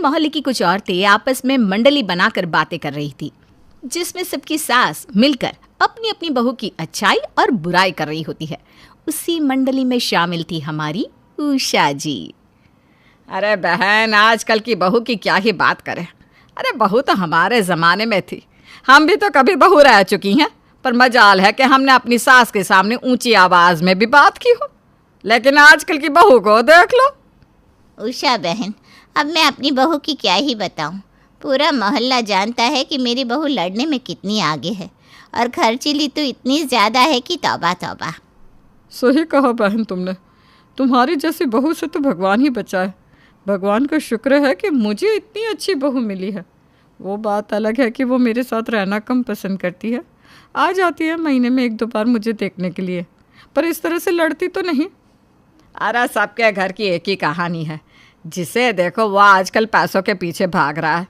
मोहल्ले की कुछ औरतें आपस में मंडली बनाकर बातें कर रही थी, जिसमें सबकी सास मिलकर अपनी अपनी बहू की अच्छाई और बुराई कर रही होती है। उसी मंडली में शामिल थी हमारी उषा जी। अरे बहन, आजकल की बहू की क्या ही बात करें। अरे बहू तो हमारे ज़माने में थी, हम भी तो कभी बहू रह चुकी हैं, पर मजाल है कि हमने अपनी सास के सामने ऊंची आवाज़ में भी बात की हो। लेकिन आजकल की बहू को देख लो। उषा बहन, अब मैं अपनी बहू की क्या ही बताऊं। पूरा मोहल्ला जानता है कि मेरी बहू लड़ने में कितनी आगे है, और खर्चीली तो इतनी ज़्यादा है कि तौबा तौबा। सही कहा बहन तुमने, तुम्हारी जैसी बहू से तो भगवान ही बचाए। भगवान का शुक्र है कि मुझे इतनी अच्छी बहू मिली है। वो बात अलग है कि वो मेरे साथ रहना कम पसंद करती है, आ जाती है महीने में 1-2 बार मुझे देखने के लिए, पर इस तरह से लड़ती तो नहीं। अरे सबके घर की एक ही कहानी है, जिसे देखो वो आजकल पैसों के पीछे भाग रहा है,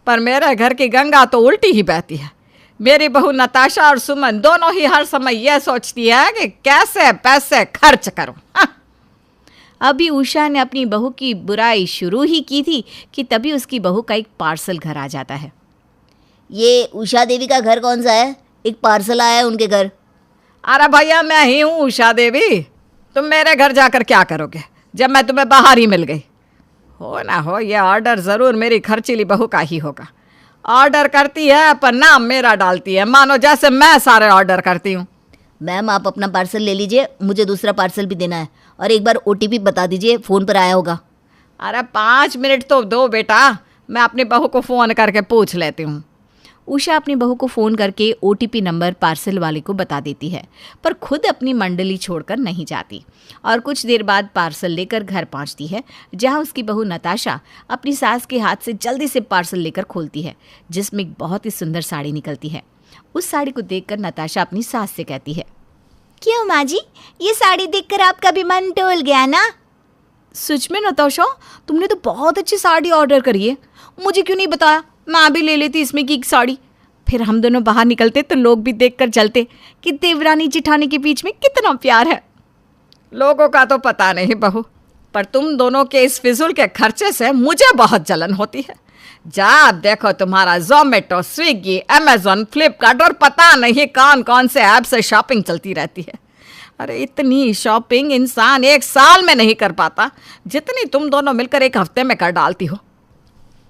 पर मेरे घर की गंगा तो उल्टी ही बहती है। मेरी बहू नताशा और सुमन दोनों ही हर समय यह सोचती है कि कैसे पैसे खर्च करूं। अभी उषा ने अपनी बहू की बुराई शुरू ही की थी कि तभी उसकी बहू का एक पार्सल घर आ जाता है। ये उषा देवी का घर कौन सा है? एक पार्सल आया है उनके घर। अरे भैया, मैं ही हूँ उषा देवी। तुम मेरे घर जाकर क्या करोगे जब मैं तुम्हें बाहर ही मिल गई? हो ना हो, ये ऑर्डर ज़रूर मेरी खर्चीली बहू का ही होगा। ऑर्डर करती है पर नाम मेरा डालती है, मानो जैसे मैं सारे ऑर्डर करती हूँ। मैम, आप अपना पार्सल ले लीजिए, मुझे दूसरा पार्सल भी देना है, और एक बार OTP बता दीजिए, फ़ोन पर आया होगा। अरे 5 मिनट तो दो बेटा, मैं अपनी बहू को फ़ोन करके पूछ लेती हूँ। उषा अपनी बहू को फ़ोन करके OTP नंबर पार्सल वाले को बता देती है, पर खुद अपनी मंडली छोड़कर नहीं जाती, और कुछ देर बाद पार्सल लेकर घर पहुंचती है, जहां उसकी बहू नताशा अपनी सास के हाथ से जल्दी से पार्सल लेकर खोलती है, जिसमें एक बहुत ही सुंदर साड़ी निकलती है। उस साड़ी को देखकर नताशा अपनी सास से कहती है, क्यों माँ जी, ये साड़ी देखकर आपका भी मन डोल गया ना? सच में नताशा, तुमने तो बहुत अच्छी साड़ी ऑर्डर करी है, मुझे क्यों नहीं बताया? मैं भी ले लेती इसमें की एक साड़ी, फिर हम दोनों बाहर निकलते तो लोग भी देखकर चलते कि देवरानी जिठानी के बीच में कितना प्यार है। लोगों का तो पता नहीं बहू, पर तुम दोनों के इस फिजूल के खर्चे से मुझे बहुत जलन होती है। जब देखो तुम्हारा ज़ोमैटो, स्विगी, अमेज़ॉन, फ्लिपकार्ट और पता नहीं कौन कौन से ऐप से शॉपिंग चलती रहती है। अरे इतनी शॉपिंग इंसान 1 साल में नहीं कर पाता जितनी तुम दोनों मिलकर 1 हफ्ते में कर डालती हो।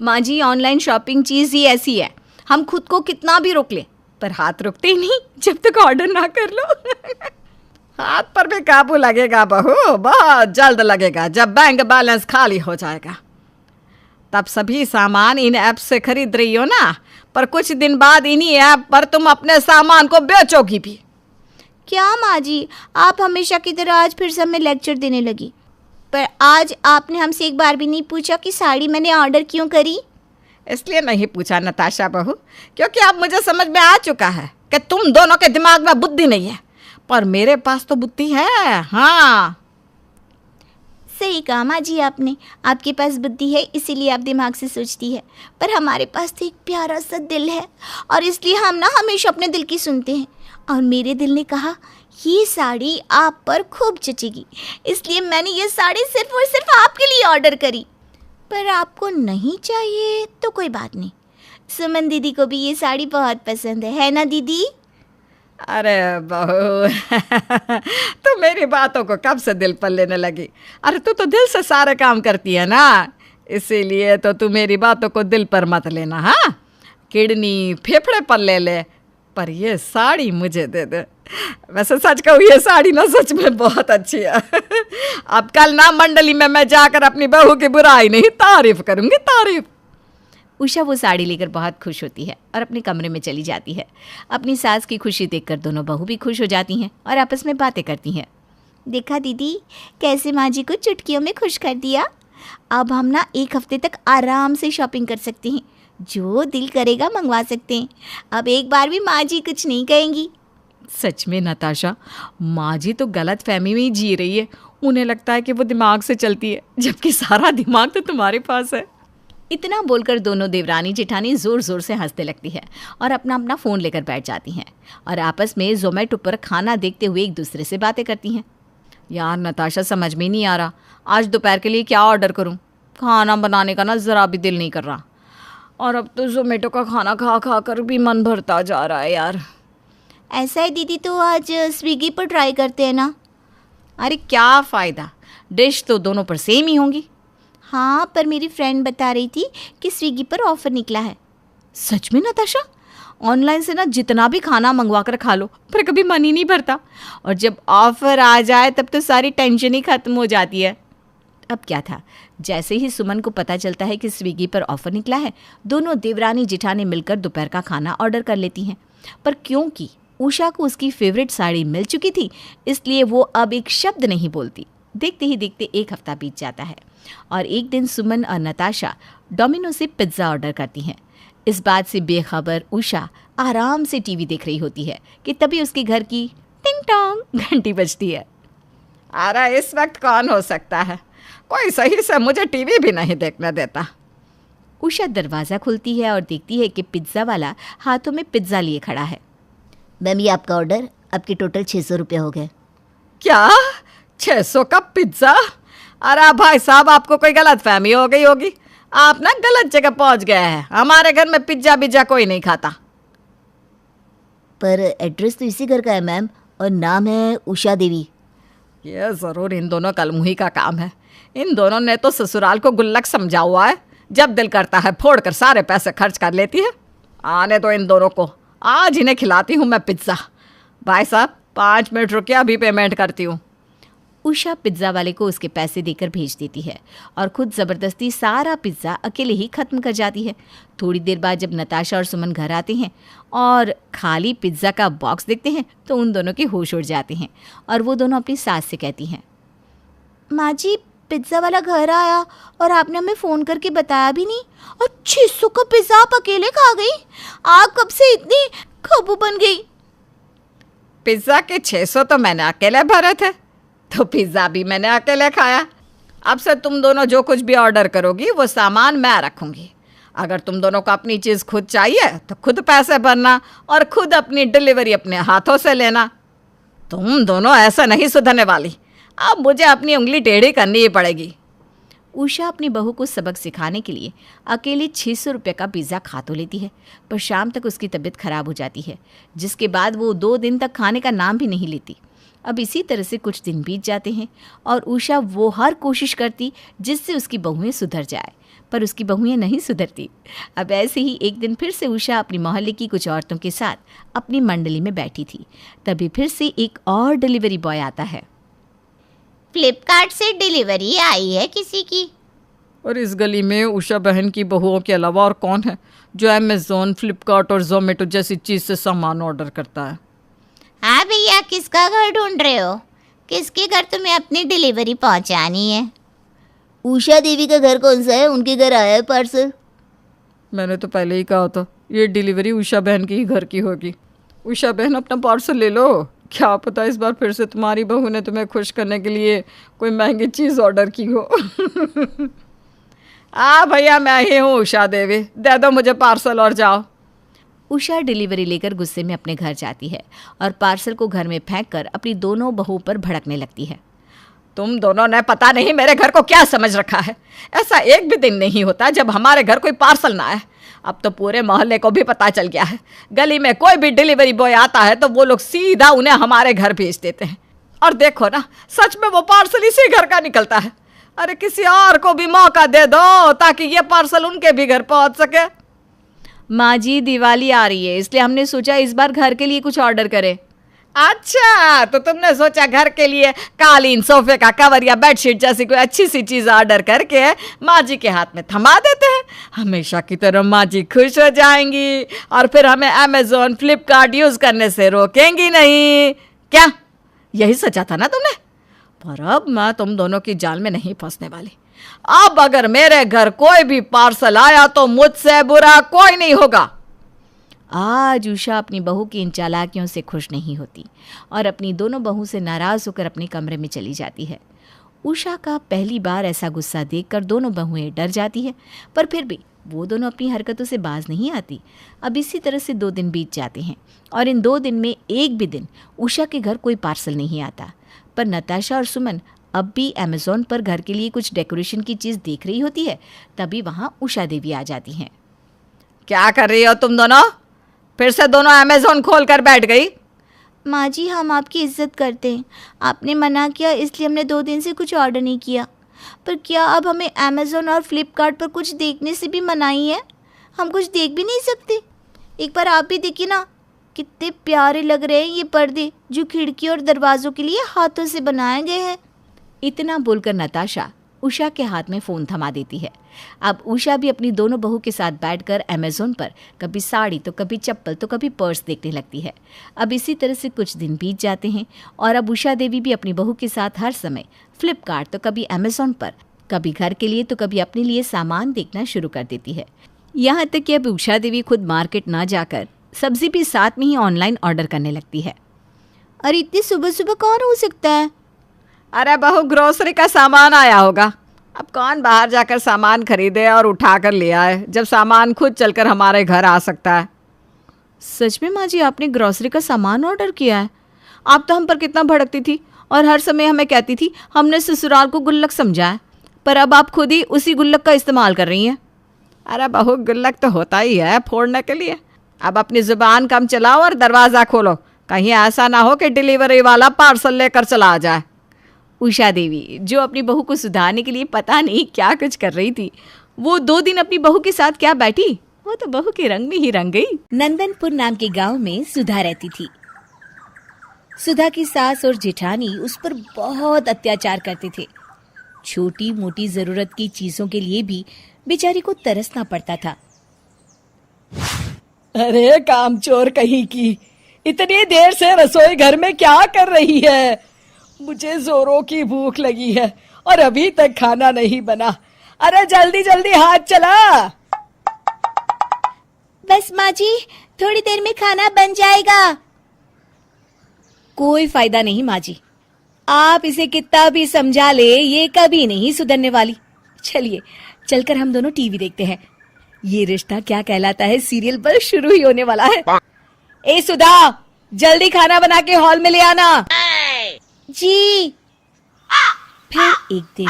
माँ जी, ऑनलाइन शॉपिंग चीज़ ही ऐसी है, हम खुद को कितना भी रोक लें पर हाथ रुकते ही नहीं जब तक ऑर्डर ना कर लो। हाथ पर भी काबू लगेगा बहू, बहुत जल्द लगेगा, जब बैंक बैलेंस खाली हो जाएगा। तब सभी सामान इन ऐप से खरीद रही हो ना, पर कुछ दिन बाद इन्हीं ऐप पर तुम अपने सामान को बेचोगी भी। क्या माँ जी, आप हमेशा की तरह आज फिर से हमें लेक्चर देने लगी, पर आज आपने हमसे एक बार भी नहीं पूछा कि साड़ी मैंने ऑर्डर क्यों करी। इसलिए नहीं पूछा नताशा बहू, क्योंकि अब मुझे समझ में आ चुका है कि तुम दोनों के दिमाग में बुद्धि नहीं है, पर मेरे पास तो बुद्धि है। हाँ, सही कहा माँ जी आपने, आपके पास बुद्धि है इसीलिए आप दिमाग से सोचती है, पर हमारे पास तो एक प्यारा सा दिल है, और इसलिए हम ना हमेशा अपने दिल की सुनते हैं। और मेरे दिल ने कहा ये साड़ी आप पर खूब जचेगी, इसलिए मैंने ये साड़ी सिर्फ और सिर्फ आपके लिए ऑर्डर करी। पर आपको नहीं चाहिए तो कोई बात नहीं, सुमन दीदी को भी ये साड़ी बहुत पसंद है ना दीदी? अरे बहू, तू मेरी बातों को कब से दिल पर लेने लगी? अरे तू तो दिल से सारे काम करती है ना, इसीलिए तो तू मेरी बातों को दिल पर मत लेना। हाँ, किडनी फेफड़े पर ले ले, पर ये साड़ी मुझे दे दे। वैसे सच कहूँ, ये साड़ी ना सच में बहुत अच्छी है। अब कल ना मंडली में मैं जाकर अपनी बहू की बुराई नहीं तारीफ करूँगी, तारीफ। उषा वो साड़ी लेकर बहुत खुश होती है और अपने कमरे में चली जाती है। अपनी सास की खुशी देखकर दोनों बहू भी खुश हो जाती हैं और आपस में बातें करती हैं। देखा दीदी, कैसे माँ जी को चुटकियों में खुश कर दिया। अब हम ना 1 हफ्ते तक आराम से शॉपिंग कर सकते हैं, जो दिल करेगा मंगवा सकते हैं। अब एक बार भी माँ जी कुछ नहीं कहेंगी। सच में नताशा, माँ जी तो गलत फहमी में ही जी रही है। उन्हें लगता है कि वो दिमाग से चलती है, जबकि सारा दिमाग तो तुम्हारे पास है। इतना बोलकर दोनों देवरानी जेठानी ज़ोर ज़ोर से हंसने लगती है और अपना अपना फ़ोन लेकर बैठ जाती हैं और आपस में ज़ोमैटो पर खाना देखते हुए एक दूसरे से बातें करती हैं। यार नताशा, समझ में नहीं आ रहा आज दोपहर के लिए क्या ऑर्डर करूं। खाना बनाने का ना ज़रा भी दिल नहीं कर रहा, और अब तो जोमेटो का खाना खा खा कर भी मन भरता जा रहा है यार। ऐसा है दीदी, तो आज स्विगी पर ट्राई करते हैं ना। अरे क्या फ़ायदा, डिश तो दोनों पर सेम ही होंगी। हाँ, पर मेरी फ्रेंड बता रही थी कि स्विगी पर ऑफ़र निकला है। सच में नताशा? ऑनलाइन से ना जितना भी खाना मंगवा कर खा लो, पर कभी मन ही नहीं भरता, और जब ऑफ़र आ जाए तब तो सारी टेंशन ही ख़त्म हो जाती है। अब क्या था, जैसे ही सुमन को पता चलता है कि स्विगी पर ऑफ़र निकला है, दोनों देवरानी जिठानी मिलकर दोपहर का खाना ऑर्डर कर लेती हैं। पर क्योंकि उषा को उसकी फेवरेट साड़ी मिल चुकी थी, इसलिए वो अब एक शब्द नहीं बोलती। देखते ही देखते एक हफ्ता बीत जाता है और एक दिन सुमन और नताशा डोमिनो से पिज़्ज़ा ऑर्डर करती हैं। इस बात से बेखबर उषा आराम से टीवी देख रही होती है कि तभी उसके घर की टिंग टोंग घंटी बजती है। अरे इस वक्त कौन हो सकता है, कोई सही से मुझे टीवी भी नहीं देखने देता। उषा दरवाज़ा खुलती है और देखती है कि पिज़्ज़ा वाला हाथों में पिज़्ज़ा लिए खड़ा है। मैम, ये आपका ऑर्डर, आपके टोटल 600 रुपये हो गए। क्या 600 का पिज्ज़ा? अरे भाई साहब, आपको कोई गलत फहमी हो गई होगी, आप ना गलत जगह पहुंच गए हैं। हमारे घर में पिज्ज़ा बिज्जा कोई नहीं खाता। पर एड्रेस तो इसी घर का है मैम, और नाम है उषा देवी। ये ज़रूर इन दोनों कलमुही का काम है। इन दोनों ने तो ससुराल को गुल्लक समझा हुआ है, जब दिल करता है फोड़ कर सारे पैसे खर्च कर लेती है। आने दो इन दोनों को, आज इन्हें खिलाती हूँ मैं पिज़्ज़ा। भाई साहब 5 मिनट रुकिए, अभी पेमेंट करती हूँ। उषा पिज़्ज़ा वाले को उसके पैसे देकर भेज देती है और खुद ज़बरदस्ती सारा पिज़्ज़ा अकेले ही ख़त्म कर जाती है। थोड़ी देर बाद जब नताशा और सुमन घर आते हैं और खाली पिज़्ज़ा का बॉक्स देखते हैं तो उन दोनों के होश उड़ जाते हैं और वो दोनों अपनी सास से कहती हैं, माँ जी, पिज़्ज़ा वाला घर आया और आपने हमें फ़ोन करके बताया भी नहीं, और 600 का पिज़्ज़ा आप अकेले खा गई। आप कब से इतनी खबू बन गई? पिज़्ज़ा के 600 तो मैंने अकेले भरे थे, तो पिज़्ज़ा भी मैंने अकेले खाया। अब से तुम दोनों जो कुछ भी ऑर्डर करोगी वो सामान मैं रखूँगी। अगर तुम दोनों को अपनी चीज़ खुद चाहिए तो खुद पैसे भरना और खुद अपनी डिलीवरी अपने हाथों से लेना। तुम दोनों ऐसा नहीं सुधरने वाली, अब मुझे अपनी उंगली टेढ़ी करनी ही पड़ेगी। उषा अपनी बहू को सबक सिखाने के लिए अकेले 600 रुपये का पिज़्ज़ा खा तो लेती है, पर शाम तक उसकी तबीयत खराब हो जाती है, जिसके बाद वो 2 दिन तक खाने का नाम भी नहीं लेती। अब इसी तरह से कुछ दिन बीत जाते हैं और उषा वो हर कोशिश करती जिससे उसकी बहुएं सुधर जाए, पर उसकी बहुएं नहीं सुधरती। अब ऐसे ही एक दिन फिर से उषा अपनी मोहल्ले की कुछ औरतों के साथ अपनी मंडली में बैठी थी। तभी फिर से एक और डिलीवरी बॉय आता है। फ्लिपकार्ट से डिलीवरी आई है किसी की। और इस गली में उषा बहन की बहुओं के अलावा और कौन है जो अमेज़ॉन, फ्लिपकार्ट और जोमेटो जैसी चीज़ से सामान ऑर्डर करता है? हाँ भैया, किसका घर ढूंढ रहे हो? किसके घर तुम्हें अपनी डिलीवरी पहुंचानी है? उषा देवी का घर कौन सा है? उनके घर आया है पार्सल। मैंने तो पहले ही कहा था ये डिलीवरी उषा बहन की ही घर की होगी। उषा बहन अपना पार्सल ले लो। क्या पता इस बार फिर से तुम्हारी बहू ने तुम्हें खुश करने के लिए कोई महंगी चीज़ ऑर्डर की हो। भैया मैं ही हूँ उषा देवी, दे दो मुझे पार्सल और जाओ। उषा डिलीवरी लेकर गुस्से में अपने घर जाती है और पार्सल को घर में फेंक कर अपनी दोनों बहू पर भड़कने लगती है। तुम दोनों ने पता नहीं मेरे घर को क्या समझ रखा है। ऐसा एक भी दिन नहीं होता जब हमारे घर कोई पार्सल ना आए। अब तो पूरे मोहल्ले को भी पता चल गया है। गली में कोई भी डिलीवरी बॉय आता है तो वो लोग सीधा उन्हें हमारे घर भेज देते हैं। और देखो ना, सच में वो पार्सल इसी घर का निकलता है। अरे किसी और को भी मौका दे दो ताकि ये पार्सल उनके भी घर पहुंच सके। माँ जी, दिवाली आ रही है, इसलिए हमने सोचा इस बार घर के लिए कुछ ऑर्डर करें। अच्छा, तो तुमने सोचा घर के लिए कालीन, सोफे का कवर या बेडशीट जैसी कोई अच्छी सी चीज़ ऑर्डर करके माँ जी के हाथ में थमा देते हैं। हमेशा की तरह माँ जी खुश हो जाएंगी और फिर हमें अमेज़ॉन, फ्लिपकार्ट यूज़ करने से रोकेंगी नहीं। क्या यही सोचा था ना तुमने? पर अब मैं तुम दोनों की जाल में नहीं फंसने वाली। अब अगर मेरे घर कोई भी पार्सल आया तो मुझसे बुरा कोई नहीं होगा। आज उषा अपनी बहू की इन चालाकियों से खुश नहीं होती और अपनी दोनों बहू से नाराज़ होकर अपने कमरे में चली जाती है। उषा का पहली बार ऐसा गुस्सा देखकर दोनों बहुएं डर जाती हैं, पर फिर भी वो दोनों अपनी हरकतों से बाज नहीं आती। अब इसी तरह से 2 दिन बीत जाते हैं और इन 2 दिन में एक भी दिन उषा के घर कोई पार्सल नहीं आता। पर नताशा और सुमन अब भी अमेज़ॉन पर घर के लिए कुछ डेकोरेशन की चीज़ देख रही होती है, तभी वहाँ उषा देवी आ जाती हैं। क्या कर रही हो तुम दोनों? फिर से दोनों अमेज़ॉन खोल कर बैठ गई। माँ जी, हम आपकी इज्जत करते हैं। आपने मना किया इसलिए हमने 2 दिन से कुछ ऑर्डर नहीं किया। पर क्या अब हमें अमेज़ॉन और फ्लिपकार्ट पर कुछ देखने से भी मनाही है? हम कुछ देख भी नहीं सकते? एक बार आप भी देखिए ना, कितने प्यारे लग रहे हैं ये पर्दे जो खिड़की और दरवाज़ों के लिए हाथों से बनाए गए हैं। इतना बोलकर नताशा उषा के हाथ में फ़ोन थमा देती है। अब उषा भी अपनी दोनों बहू के साथ बैठकर अमेज़ॉन पर कभी साड़ी तो कभी चप्पल तो कभी पर्स देखने लगती है। अब इसी तरह से कुछ दिन बीत जाते हैं और अब उषा देवी भी अपनी बहू के साथ हर समय फ्लिपकार्ट तो कभी अमेज़ॉन पर, कभी घर के लिए तो कभी अपने लिए सामान देखना शुरू कर देती है। यहाँ तक कि अब उषा देवी खुद मार्केट ना जाकर सब्जी भी साथ में ही ऑनलाइन ऑर्डर करने लगती है। और इतनी सुबह सुबह कौन हो सकता है? अरे बहू, ग्रोसरी का सामान आया होगा। अब कौन बाहर जाकर सामान खरीदे और उठा कर ले आए, जब सामान खुद चलकर हमारे घर आ सकता है। सच में माँ जी, आपने ग्रोसरी का सामान ऑर्डर किया है? आप तो हम पर कितना भड़कती थी और हर समय हमें कहती थी हमने ससुराल को गुल्लक समझा है, पर अब आप खुद ही उसी गुल्लक का इस्तेमाल कर रही हैं। अरे बहू, गुल्लक तो होता ही है फोड़ने के लिए। अब अपनी ज़ुबान कम चलाओ और दरवाज़ा खोलो, कहीं ऐसा ना हो कि डिलीवरी वाला पार्सल लेकर चला जाए। उषा देवी, जो अपनी बहू को सुधारने के लिए पता नहीं क्या कुछ कर रही थी, वो 2 दिन अपनी बहू के साथ क्या बैठी, वो तो बहू के रंग में ही रंग गई। नंदनपुर नाम के गांव में सुधा रहती थी। सुधा की सास और जेठानी उस पर बहुत अत्याचार करते थे। छोटी मोटी जरूरत की चीजों के लिए भी बेचारी को तरसना पड़ता था। अरे कामचोर कहीं की, इतनी देर से रसोई घर में क्या कर रही है? मुझे जोरों की भूख लगी है और अभी तक खाना नहीं बना। अरे जल्दी जल्दी हाथ चला। बस माँ जी, थोड़ी देर में खाना बन जाएगा। कोई फायदा नहीं माँ जी, आप इसे कितना भी समझा ले, ये कभी नहीं सुधरने वाली। चलिए चलकर हम दोनों टीवी देखते हैं। ये रिश्ता क्या कहलाता है सीरियल पर शुरू ही होने वाला है। ए सुधा, जल्दी खाना बना के हॉल में ले आना। जी। फिर एक दिन,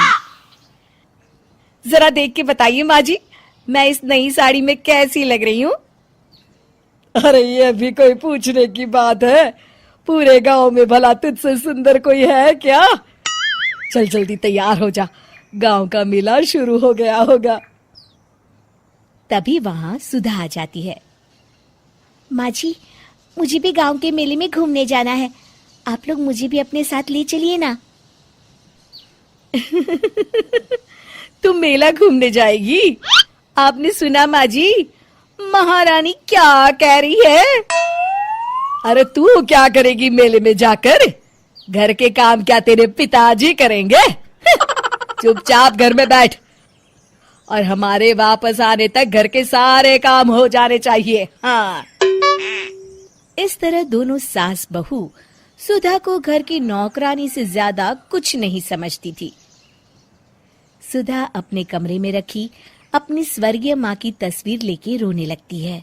जरा देख के बताइए माँ जी, मैं इस नई साड़ी में कैसी लग रही हूँ? अरे ये भी कोई पूछने की बात है? पूरे गांव में भला तुझसे सुंदर कोई है क्या? चल जल्दी तैयार हो जा, गांव का मेला शुरू हो गया होगा। तभी वहाँ सुधा आ जाती है। माँ जी, मुझे भी गांव के मेले में घूमने जाना है, आप लोग मुझे भी अपने साथ ले चलिए ना। तुम मेला घूमने जाएगी? आपने सुना माँ जी, महारानी क्या कह रही है? अरे तू क्या करेगी मेले में जाकर? घर के काम क्या तेरे पिताजी करेंगे? चुपचाप घर में बैठ और हमारे वापस आने तक घर के सारे काम हो जाने चाहिए। हाँ। इस तरह दोनों सास बहू सुधा को घर की नौकरानी से ज्यादा कुछ नहीं समझती थी। सुधा अपने कमरे में रखी अपनी स्वर्गीय माँ की तस्वीर लेके रोने लगती है।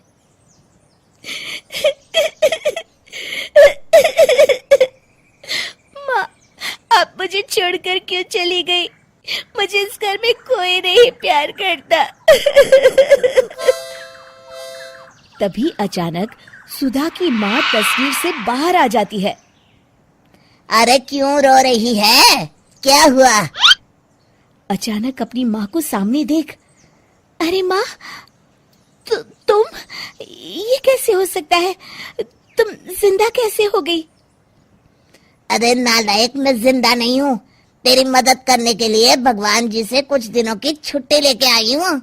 माँ, आप मुझे छोड़कर क्यों चली गई? मुझे इस घर में कोई नहीं प्यार करता। तभी अचानक सुधा की माँ तस्वीर से बाहर आ जाती है। अरे क्यों रो रही है? क्या हुआ? अचानक अपनी माँ को सामने देख, अरे माँ, तुम, ये कैसे हो सकता है? तुम जिंदा कैसे हो गई? अरे नालायक, मैं जिंदा नहीं हूँ। तेरी मदद करने के लिए भगवान जी से कुछ दिनों की छुट्टी लेके आई हूँ।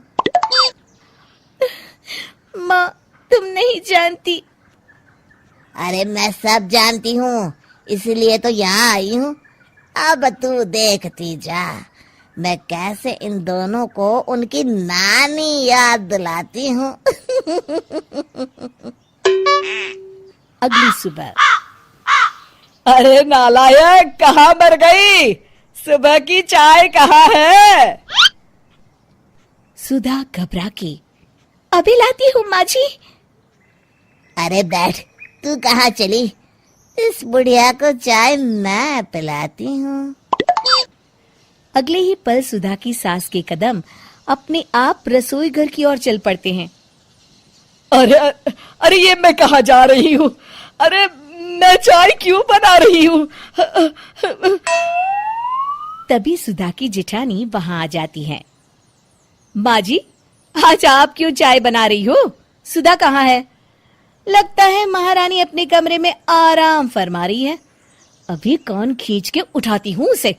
माँ, तुम नहीं जानती। अरे मैं सब जानती हूँ, इसलिए तो यहाँ आई हूँ। अब तू देखती जा, मैं कैसे इन दोनों को उनकी नानी याद दिलाती हूँ। अगली सुबह, अरे नालायक, कहाँ मर गई? सुबह की चाय कहाँ है? सुधा घबरा के, अभी लाती हूँ माँ जी। अरे बैठ, तू कहाँ चली? इस बुढ़िया को चाय मैं पिलाती हूँ। अगले ही पल सुधा की सास के कदम अपने आप रसोई घर की ओर चल पड़ते हैं। अरे अरे ये मैं कहाँ जा रही हूँ? अरे मैं चाय क्यों बना रही हूँ? तभी सुधा की जेठानी वहां आ जाती है। माँ जी, आज आप क्यों चाय बना रही हो? सुधा कहाँ है? लगता है महारानी अपने कमरे में आराम फरमा रही है। अभी कान खींच के उठाती हूँ उसे।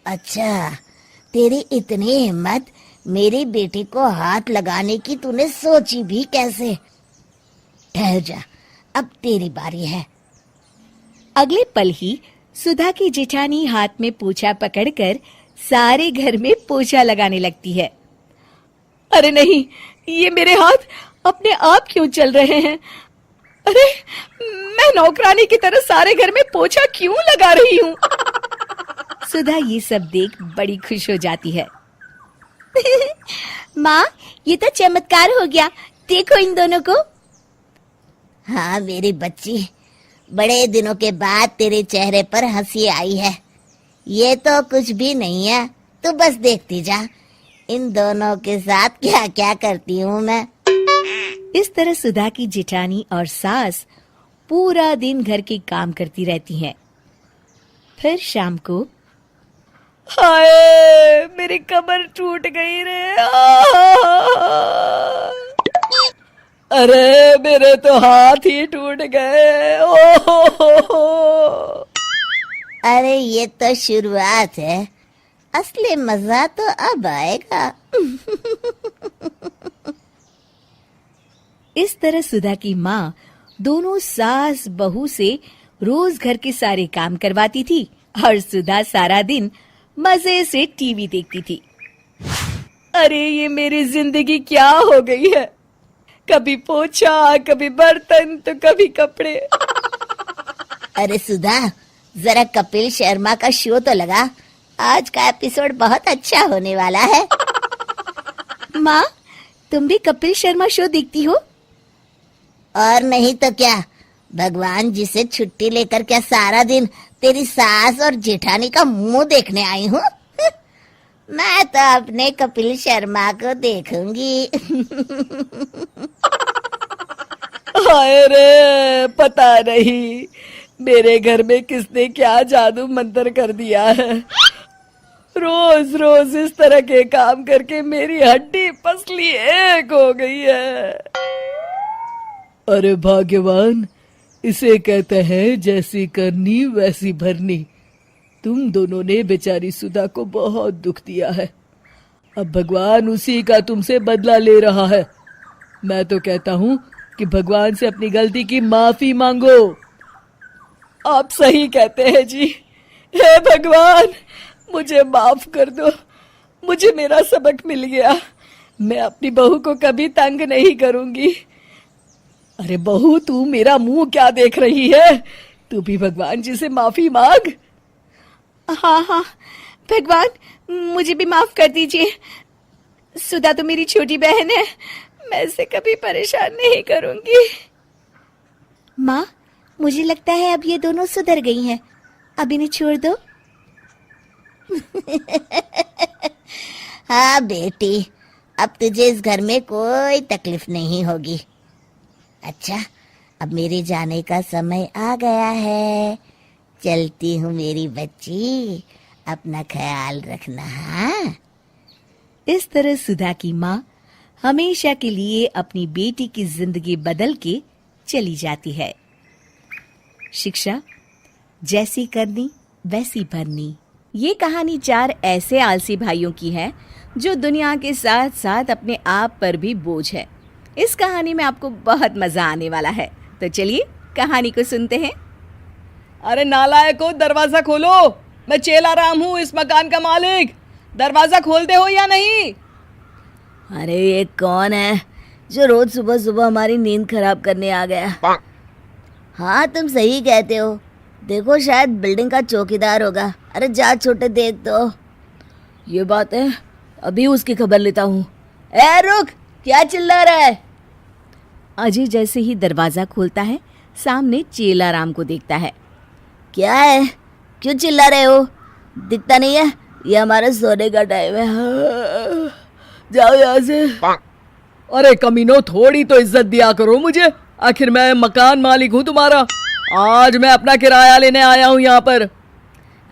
अच्छा, तेरी इतनी हिम्मत मेरी बेटी को हाथ लगाने की तूने सोची भी कैसे? ठहर जा, अब तेरी बारी है। अगले पल ही सुधा की जेठानी हाथ में पोछा पकड़कर सारे घर में पोछा लगाने लगती है। अरे नहीं, ये मेरे हाथ अपने आप क्यों चल रहे हैं? अरे मैं नौकरानी की तरह सारे घर में पोछा क्यों लगा रही हूँ? सुधा ये सब देख बड़ी खुश हो जाती है। माँ, ये तो चमत्कार हो गया, देखो इन दोनों को। हाँ मेरी बच्ची, बड़े दिनों के बाद तेरे चेहरे पर हंसी आई है। ये तो कुछ भी नहीं है, तू बस देखती जा, इन दोनों के साथ क्या क्या करती हूँ मैं। इस तरह सुधा की जेठानी और सास पूरा दिन घर के काम करती रहती हैं। फिर शाम को हाय, मेरी कमर टूट गई रे। अरे मेरे तो हाथ ही टूट गए। अरे ये तो शुरुआत है, असली मजा तो अब आएगा। इस तरह सुधा की माँ दोनों सास बहू से रोज घर के सारे काम करवाती थी और सुधा सारा दिन मजे से टीवी देखती थी। अरे ये मेरी जिंदगी क्या हो गई है? कभी पोछा, कभी बर्तन, तो कभी कपड़े। अरे सुधा, जरा कपिल शर्मा का शो तो लगा, आज का एपिसोड बहुत अच्छा होने वाला है। माँ, तुम भी कपिल शर्मा शो देखती हो? और नहीं तो क्या, भगवान जी से छुट्टी लेकर क्या सारा दिन तेरी सास और जेठानी का मुंह देखने आई हूँ? मैं तो अपने कपिल शर्मा को देखूंगी। हाय रे, पता नहीं मेरे घर में किसने क्या जादू मंत्र कर दिया है। रोज रोज इस तरह के काम करके मेरी हड्डी पसली एक हो गई है। अरे भाग्यवान, इसे कहते हैं जैसी करनी वैसी भरनी। तुम दोनों ने बेचारी सुधा को बहुत दुख दिया है, अब भगवान उसी का तुमसे बदला ले रहा है। मैं तो कहता हूँ कि भगवान से अपनी गलती की माफी मांगो। आप सही कहते हैं जी। हे भगवान, मुझे माफ कर दो, मुझे मेरा सबक मिल गया। मैं अपनी बहू को कभी तंग नहीं करूंगी। अरे बहू, तू मेरा मुंह क्या देख रही है? तू भी भगवान जी से माफी मांग। हाँ हाँ भगवान, मुझे भी माफ कर दीजिए। सुधा तो मेरी छोटी बहन है, मैं इसे कभी परेशान नहीं करूंगी। माँ, मुझे लगता है अब ये दोनों सुधर गई हैं, अब इन्हें छोड़ दो। हाँ बेटी, अब तुझे इस घर में कोई तकलीफ नहीं होगी। अच्छा, अब मेरे जाने का समय आ गया है, चलती हूँ मेरी बच्ची, अपना ख्याल रखना। हाँ। इस तरह सुधा की माँ हमेशा के लिए अपनी बेटी की जिंदगी बदल के चली जाती है। शिक्षा, जैसी करनी वैसी भरनी। ये कहानी 4 ऐसे आलसी भाइयों की है जो दुनिया के साथ साथ अपने आप पर भी बोझ है। इस कहानी में आपको बहुत मजा आने वाला है, तो चलिए कहानी को सुनते हैं। अरे नालायको, दरवाजा खोलो, मैं चेला राम हूँ, इस मकान का मालिक। दरवाजा खोलते हो या नहीं? अरे ये कौन है जो रोज सुबह सुबह हमारी नींद खराब करने आ गया? हाँ तुम सही कहते हो, देखो शायद बिल्डिंग का चौकीदार होगा। अरे जा छोटे, देख तो। ये बात है, अभी उसकी खबर लेता हूँ। ए रुक, क्या चिल्ला रहा है? अजय जैसे ही दरवाजा खोलता है, सामने चेला राम को देखता है। क्या है, क्यों चिल्ला रहे हो? दिखता नहीं है? ये हमारा सोने का टाइम है। हाँ, जाओ यहाँ से। अरे कमीनो, थोड़ी तो इज्जत दिया करो मुझे, आखिर मैं मकान मालिक हूँ तुम्हारा। आज मैं अपना किराया लेने आया हूँ यहाँ पर।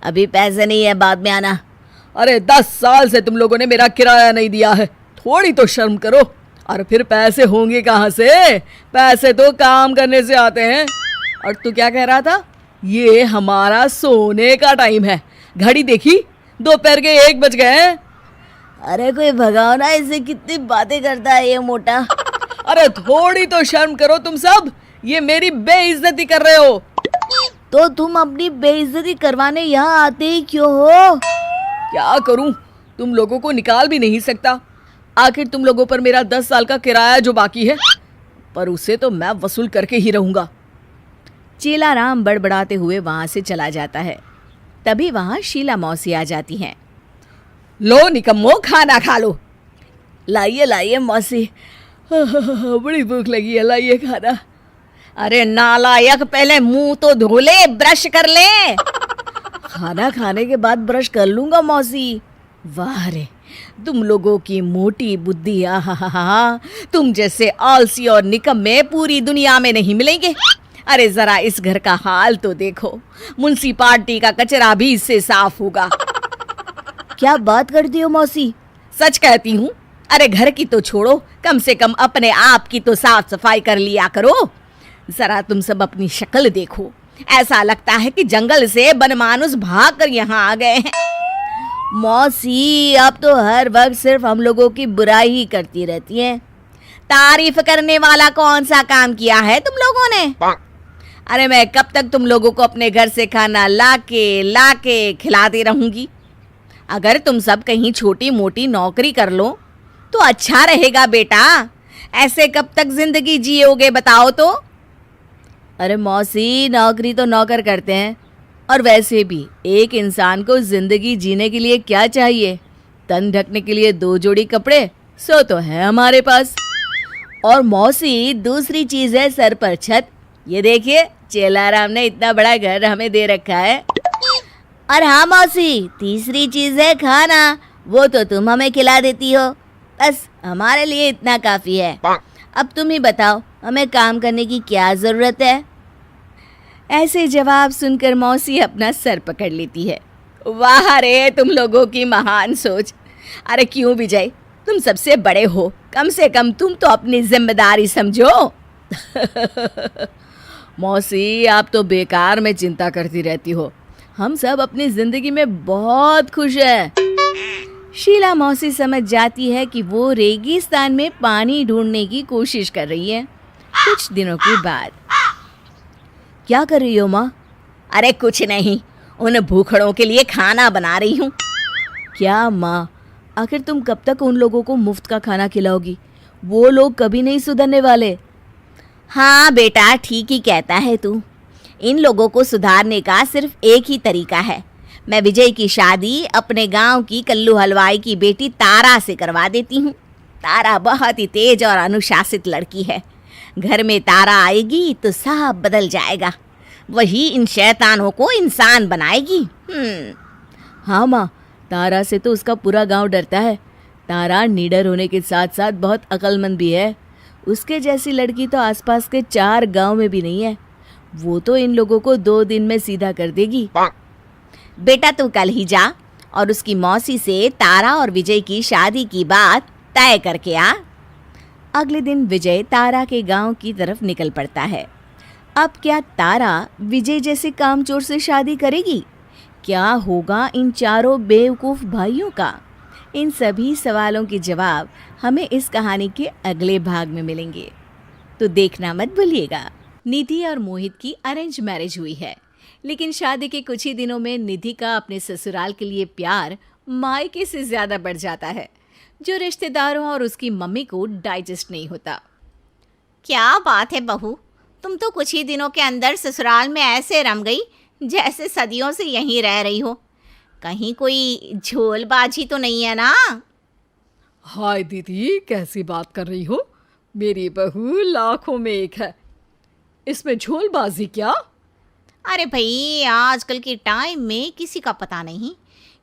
अभी पैसे नहीं है, बाद में आना। अरे 10 साल से तुम लोगों ने मेरा किराया नहीं दिया है, थोड़ी तो शर्म करो। और फिर पैसे होंगे कहाँ से? पैसे तो काम करने से आते हैं। और तू क्या कह रहा था? ये हमारा सोने का टाइम है। घड़ी देखी? दोपहर के 1 बज गए हैं। अरे कोई भगाओ ना, इसे कितनी बातें करता है ये मोटा। अरे थोड़ी तो शर्म करो तुम सब, ये मेरी बेइज्जती कर रहे हो। तो तुम अपनी बेइज्जती करवाने यहाँ आते ही क्यों हो? क्या करूं, तुम लोगों को निकाल भी नहीं सकता। आखिर तुम लोगों पर मेरा 10 साल का किराया जो बाकी है, पर उसे तो मैं वसूल करके ही रहूंगा। चेलाराम बड़बड़ाते हुए वहां से चला जाता है। तभी वहां शीला मौसी आ जाती हैं। लो निकम्मो, खाना खा लो। लाइए लाइए मौसी, बड़ी भूख लगी है, लाइए खाना। अरे नालायक, पहले मुंह तो धो ले, ब्रश कर ले। खाना खाने के बाद ब्रश कर लूंगा मौसी। वाह रे, तुम लोगों की मोटी बुद्धि, आहा, तुम जैसे आलसी और निकम्मे पूरी दुनिया में नहीं मिलेंगे। अरे जरा इस घर का हाल तो देखो, म्युनिसिपालिटी का कचरा भी इससे साफ होगा। क्या बात करती हो मौसी? सच कहती हूँ। अरे घर की तो छोड़ो, कम से कम अपने आप की तो साफ सफाई कर लिया करो। जरा तुम सब अपनी शक्ल देखो, ऐसा लगता है कि जंगल से बनमानुस भाग कर यहाँ आ गए हैं। मौसी, आप तो हर वक्त सिर्फ हम लोगों की बुराई ही करती रहती हैं। तारीफ करने वाला कौन सा काम किया है तुम लोगों ने? अरे मैं कब तक तुम लोगों को अपने घर से खाना लाके खिलाती रहूंगी? अगर तुम सब कहीं छोटी मोटी नौकरी कर लो तो अच्छा रहेगा बेटा। ऐसे कब तक जिंदगी जियोगे बताओ तो? अरे मौसी, नौकरी तो नौकर करते हैं, और वैसे भी एक इंसान को जिंदगी जीने के लिए क्या चाहिए? तन ढकने के लिए 2 जोड़ी कपड़े, सो तो है हमारे पास। और मौसी, दूसरी चीज है सर पर छत। ये देखिए, चेलाराम ने इतना बड़ा घर हमें दे रखा है। और हाँ मौसी, तीसरी चीज है खाना, वो तो तुम हमें खिला देती हो। बस हमारे लिए इतना काफी है। अब तुम ही बताओ, हमें काम करने की क्या जरूरत है? ऐसे जवाब सुनकर मौसी अपना सर पकड़ लेती है। वाह रे, तुम लोगों की महान सोच। अरे क्यों विजय, तुम सबसे बड़े हो, कम से कम तुम तो अपनी जिम्मेदारी समझो। मौसी, आप तो बेकार में चिंता करती रहती हो। हम सब अपनी जिंदगी में बहुत खुश हैं। शीला मौसी समझ जाती है कि वो रेगिस्तान में पानी ढूंढने की कोशिश कर रही है। कुछ दिनों के बाद, क्या कर रही हो माँ? अरे कुछ नहीं, उन भूखड़ों के लिए खाना बना रही हूँ। क्या माँ, आखिर तुम कब तक उन लोगों को मुफ्त का खाना खिलाओगी? वो लोग कभी नहीं सुधरने वाले। हाँ बेटा, ठीक ही कहता है तू। इन लोगों को सुधारने का सिर्फ एक ही तरीका है। मैं विजय की शादी अपने गांव की कल्लू हलवाई की बेटी तारा से करवा देती हूँ। तारा बहुत ही तेज और अनुशासित लड़की है। घर में तारा आएगी तो सब बदल जाएगा। वही इन शैतानों को इंसान बनाएगी। हाँ माँ, तारा से तो उसका पूरा गांव डरता है। तारा निडर होने के साथ साथ बहुत अक्लमंद भी है। उसके जैसी लड़की तो आसपास के 4 गांव में भी नहीं है। वो तो इन लोगों को 2 दिन में सीधा कर देगी। बेटा तू कल ही जा और उसकी मौसी से तारा और विजय की शादी की बात तय करके आ। अगले दिन विजय तारा के गांव की तरफ निकल पड़ता है। अब क्या तारा विजय जैसे कामचोर से शादी करेगी? क्या होगा इन चारों बेवकूफ़ भाइयों का? इन सभी सवालों के जवाब हमें इस कहानी के अगले भाग में मिलेंगे, तो देखना मत भूलिएगा। निधि और मोहित की अरेंज मैरिज हुई है, लेकिन शादी के कुछ ही दिनों में निधि का अपने ससुराल के लिए प्यार मायके से ज़्यादा बढ़ जाता है, जो रिश्तेदारों और उसकी मम्मी को डाइजेस्ट नहीं होता। क्या बात है बहू, तुम तो कुछ ही दिनों के अंदर ससुराल में ऐसे रम गई जैसे सदियों से यहीं रह रही हो। कहीं कोई झोलबाजी तो नहीं है ना? हाय दीदी, कैसी बात कर रही हो? मेरी बहू लाखों में एक है, इसमें झोलबाजी क्या? अरे भाई, आजकल के टाइम में किसी का पता नहीं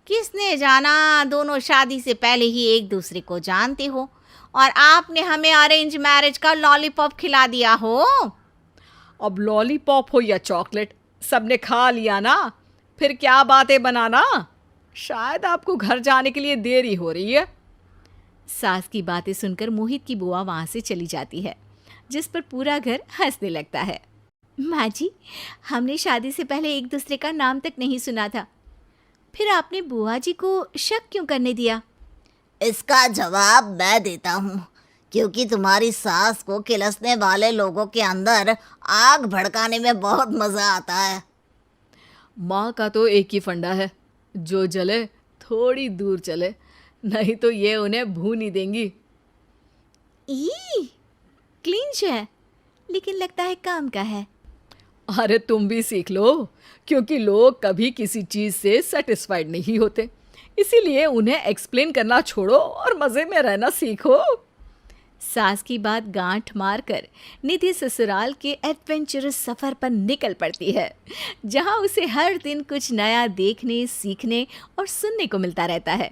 किसने जाना दोनों शादी से पहले ही एक दूसरे को जानते हो और आपने हमें अरेंज मैरिज का लॉलीपॉप खिला दिया हो। अब लॉलीपॉप हो या चॉकलेट, सबने खा लिया ना, फिर क्या बातें बनाना। शायद आपको घर जाने के लिए देरी हो रही है। सास की बातें सुनकर मोहित की बुआ वहाँ से चली जाती है, जिस पर पूरा घर हंसने लगता है। माँ जी, हमने शादी से पहले एक दूसरे का नाम तक नहीं सुना था, फिर आपने बुआ जी को शक क्यों करने दिया? इसका जवाब मैं देता हूँ, क्योंकि तुम्हारी सास को किलसने वाले लोगों के अंदर आग भड़काने में बहुत मज़ा आता है। माँ का तो एक ही फंडा है, जो जले थोड़ी दूर चले, नहीं तो ये उन्हें भून ही देंगी। ई क्लिंच है, लेकिन लगता है काम का है। अरे तुम भी सीख लो, क्योंकि लोग कभी किसी चीज़ से सेटिस्फाइड नहीं होते, इसीलिए उन्हें एक्सप्लेन करना छोड़ो और मज़े में रहना सीखो। सास की बात गांठ मारकर निधि ससुराल के एडवेंचरस सफ़र पर निकल पड़ती है, जहां उसे हर दिन कुछ नया देखने, सीखने और सुनने को मिलता रहता है।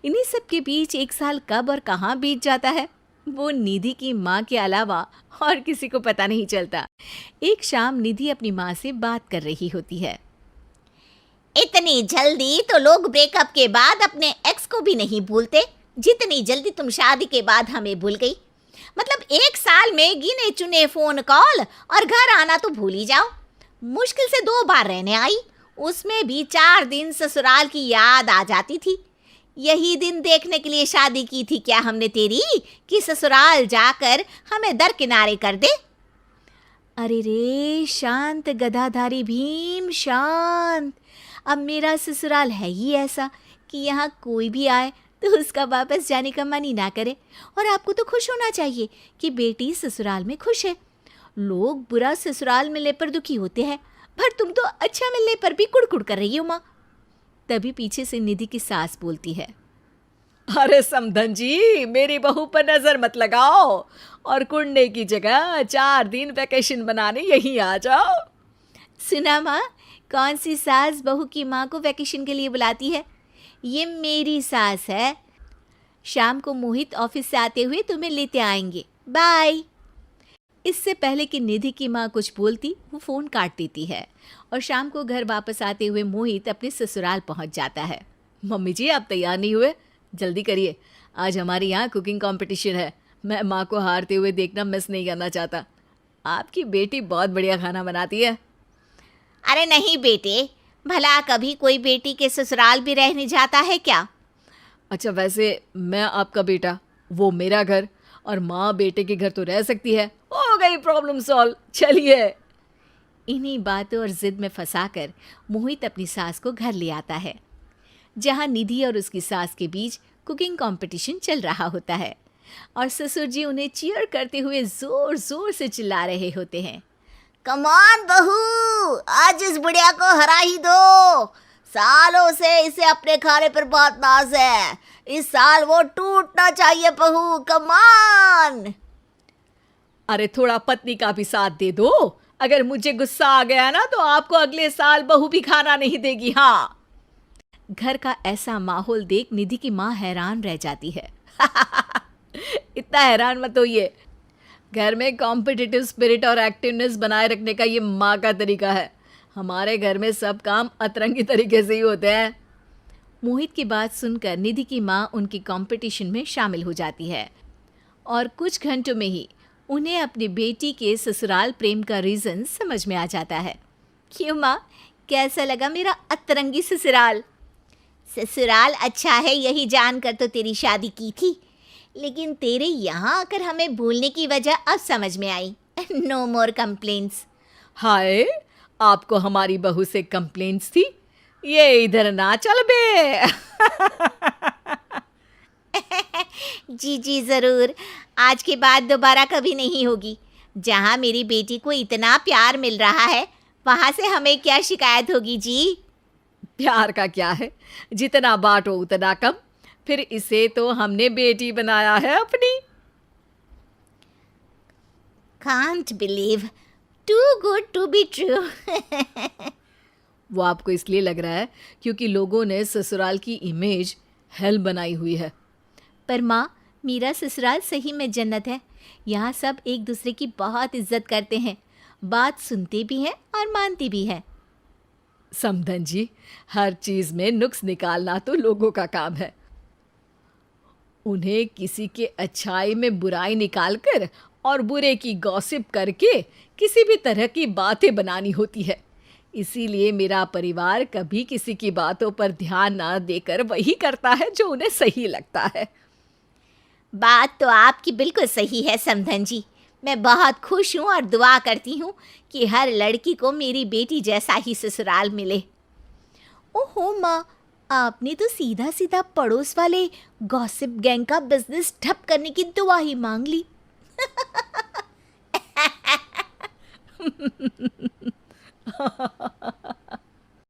इन्हीं सब के बीच एक साल कब और कहाँ बीत जाता है, वो निधि की माँ के अलावा और किसी को पता नहीं चलता। एक शाम निधि अपनी माँ से बात कर रही होती है। इतनी जल्दी तो लोग ब्रेकअप के बाद अपने एक्स को भी नहीं भूलते, जितनी जल्दी तुम शादी के बाद हमें भूल गई। मतलब 1 साल में गिने चुने फोन कॉल और घर आना तो भूल ही जाओ। मुश्किल से 2 बार रहने आई, उसमें भी 4 दिन ससुराल की याद आ जाती थी। यही दिन देखने के लिए शादी की थी क्या हमने तेरी, कि ससुराल जाकर हमें दरकिनारे कर दे। अरे रे शांत गदाधारी भीम शांत। अब मेरा ससुराल है ही ऐसा कि यहाँ कोई भी आए तो उसका वापस जाने का मन ही ना करे। और आपको तो खुश होना चाहिए कि बेटी ससुराल में खुश है। लोग बुरा ससुराल मिलने पर दुखी होते हैं, पर तुम तो अच्छा मिलने पर भी कुड़कुड़ कर रही हो माँ। तभी पीछे से निधि की सास बोलती है। अरे समधन जी, मेरी बहू पर नजर मत लगाओ और कुंडे की जगह 4 दिन वैकेशन बनाने यहीं आ जाओ। सुना माँ, कौन सी सास बहू की माँ को वैकेशन के लिए बुलाती है? ये मेरी सास है। शाम को मोहित ऑफिस से आते हुए तुम्हें लेते आएंगे, बाय। इससे पहले कि निधि की माँ कुछ बोलती, वो फ़ोन काट देती है और शाम को घर वापस आते हुए मोहित अपने ससुराल पहुँच जाता है। मम्मी जी, आप तैयार नहीं हुए? जल्दी करिए, आज हमारे यहाँ कुकिंग कंपटीशन है। मैं माँ को हारते हुए देखना मिस नहीं करना चाहता। आपकी बेटी बहुत बढ़िया खाना बनाती है। अरे नहीं बेटे, भला कभी कोई बेटी के ससुराल भी रहने जाता है क्या? अच्छा, वैसे मैं आपका बेटा, वो मेरा घर, और माँ बेटे के घर तो रह सकती है। हो गई प्रॉब्लम सॉल्व, चलिए। इन्हीं बातों और जिद में फंसाकर मोहित अपनी सास को घर ले आता है, जहां निधि और उसकी सास के बीच कुकिंग कंपटीशन चल रहा होता है और ससुर जी उन्हें चीयर करते हुए जोर जोर से चिल्ला रहे होते हैं। कमान बहू, आज इस बुढ़िया को हरा ही दो। सालों से इसे अपने खाने पर बहुत नाज है, इस साल वो टूटना चाहिए बहू, कमान। अरे थोड़ा पत्नी का भी साथ दे दो। अगर मुझे गुस्सा आ गया ना तो आपको अगले साल बहू भी खाना नहीं देगी। हाँ। घर का ऐसा माहौल देख निधि की माँ हैरान रह जाती है। इतना हैरान मत होइए, घर में कॉम्पिटिटिव स्पिरिट और एक्टिवनेस बनाए रखने का ये माँ का तरीका है। हमारे घर में सब काम अतरंगी तरीके से ही होते हैं। मोहित की बात सुनकर निधि की माँ उनकी कंपटीशन में शामिल हो जाती है और कुछ घंटों में ही उन्हें अपनी बेटी के ससुराल प्रेम का रीज़न समझ में आ जाता है। क्यों माँ, कैसा लगा मेरा अतरंगी ससुराल? ससुराल अच्छा है यही जानकर तो तेरी शादी की थी, लेकिन तेरे यहाँ आकर हमें भूलने की वजह अब समझ में आई। नो मोर कंप्लेंट्स। हाय, आपको हमारी बहू से कंप्लेंट्स थी? ये इधर ना चल बे। जी जी ज़रूर, आज के बाद दोबारा कभी नहीं होगी। जहाँ मेरी बेटी को इतना प्यार मिल रहा है, वहाँ से हमें क्या शिकायत होगी जी? प्यार का क्या है, जितना बांटो उतना कम। फिर इसे तो हमने बेटी बनाया है अपनी। Can't believe, too good to be true. वो आपको इसलिए लग रहा है क्योंकि लोगों ने ससुराल की इमेज हेल बनाई हुई है। पर माँ, मेरा ससुराल सही में जन्नत है। यहाँ सब एक दूसरे की बहुत इज्जत करते हैं, बात सुनते भी हैं और मानते भी हैं। समधन जी, हर चीज में नुक्स निकालना तो लोगों का काम है। उन्हें किसी के अच्छाई में बुराई निकालकर और बुरे की गॉसिप करके किसी भी तरह की बातें बनानी होती है। इसीलिए मेरा परिवार कभी किसी की बातों पर ध्यान ना देकर वही करता है जो उन्हें सही लगता है। बात तो आपकी बिल्कुल सही है समधन जी। मैं बहुत खुश हूँ और दुआ करती हूँ कि हर लड़की को मेरी बेटी जैसा ही ससुराल मिले। ओहो माँ, आपने तो सीधा सीधा पड़ोस वाले गॉसिप गैंग का बिजनेस ठप करने की दुआ ही मांग ली।